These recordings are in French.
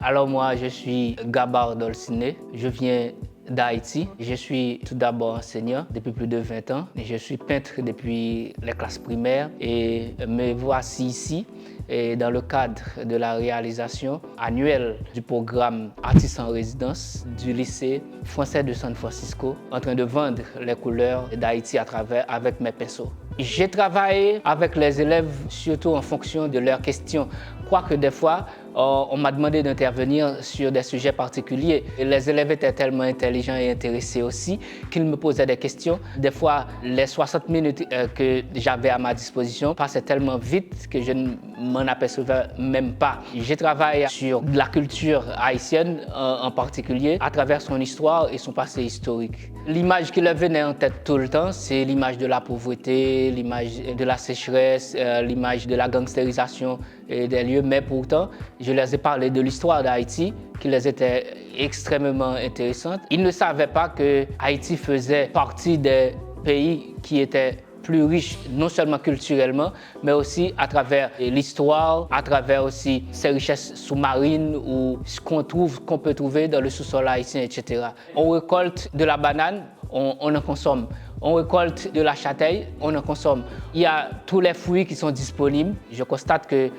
Alors moi, je suis Gabar Dolciné, je viens d'Haïti. Je suis tout d'abord enseignant depuis plus de 20 ans. Je suis peintre depuis les classes primaires et me voici ici et dans le cadre de la réalisation annuelle du programme Artistes en résidence du lycée français de San Francisco, en train de vendre les couleurs d'Haïti avec mes pinceaux. J'ai travaillé avec les élèves surtout en fonction de leurs questions, quoique des fois, on m'a demandé d'intervenir sur des sujets particuliers. Et les élèves étaient tellement intelligents et intéressés aussi qu'ils me posaient des questions. Des fois, les 60 minutes que j'avais à ma disposition passaient tellement vite que je ne m'en apercevais même pas. J'ai travaillé sur la culture haïtienne en particulier, à travers son histoire et son passé historique. L'image qui leur venait en tête tout le temps, c'est l'image de la pauvreté, l'image de la sécheresse, l'image de la gangstérisation des lieux. Mais pourtant, je leur ai parlé de l'histoire d'Haïti, qui les était extrêmement intéressante. Ils ne savaient pas que Haïti faisait partie des pays qui étaient plus riches, non seulement culturellement, mais aussi à travers l'histoire, à travers aussi ces richesses sous-marines ou ce qu'on peut trouver dans le sous-sol haïtien, etc. On récolte de la banane, on en consomme. On récolte de la châtaigne, on en consomme. Il y a tous les fruits qui sont disponibles. Je constate que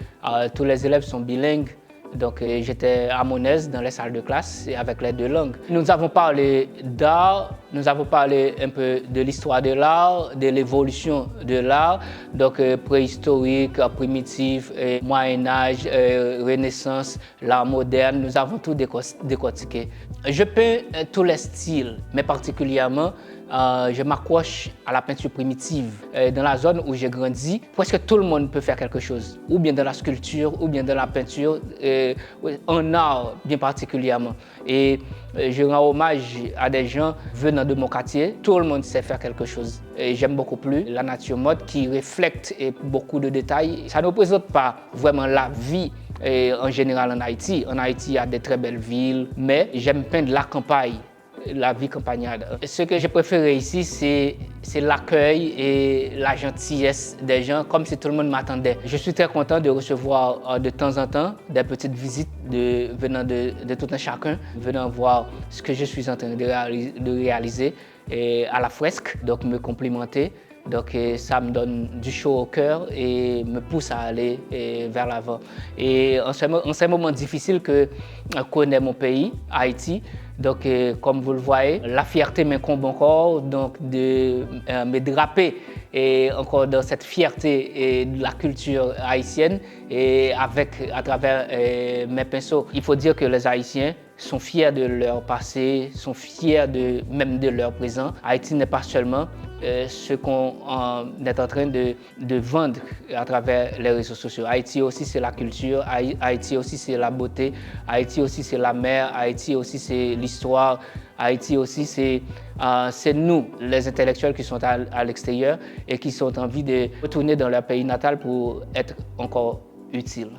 tous les élèves sont bilingues. Donc j'étais à mon aise dans les salles de classe et avec les deux langues. Nous avons parlé d'art, nous avons parlé un peu de l'histoire de l'art, de l'évolution de l'art, donc préhistorique, primitif, Moyen-Âge, Renaissance, l'art moderne, nous avons tout décortiqué. Je peins tous les styles, mais particulièrement je m'accroche à la peinture primitive. Dans la zone où j'ai grandi, presque tout le monde peut faire quelque chose, ou bien dans la sculpture, ou bien dans la peinture, en art bien particulièrement. Et je rends hommage à des gens venant de mon quartier. Tout le monde sait faire quelque chose. Et j'aime beaucoup plus la nature morte qui reflète beaucoup de détails. Ça ne représente pas vraiment la vie en général en Haïti. En Haïti, il y a des très belles villes, mais j'aime peindre la campagne, la vie campagnarde. Ce que j'ai préféré ici, c'est l'accueil et la gentillesse des gens, comme si tout le monde m'attendait. Je suis très content de recevoir de temps en temps des petites visites venant de tout un chacun, venant voir ce que je suis en train de réaliser à la fresque, donc me complimenter. Donc ça me donne du chaud au cœur et me pousse à aller vers l'avant. Et en ces moments difficiles que connaît mon pays, Haïti, donc comme vous le voyez, la fierté m'incombe encore, donc de me draper et encore dans cette fierté de la culture haïtienne et à travers mes pinceaux. Il faut dire que les Haïtiens sont fiers de leur passé, sont fiers même de leur présent. Haïti n'est pas seulement ce qu'on est en train de vendre à travers les réseaux sociaux. Haïti aussi, c'est la culture, Haïti aussi, c'est la beauté, Haïti aussi, c'est la mer, Haïti aussi, c'est l'histoire, Haïti aussi, c'est nous, les intellectuels qui sont à l'extérieur et qui ont envie de retourner dans leur pays natal pour être encore utiles.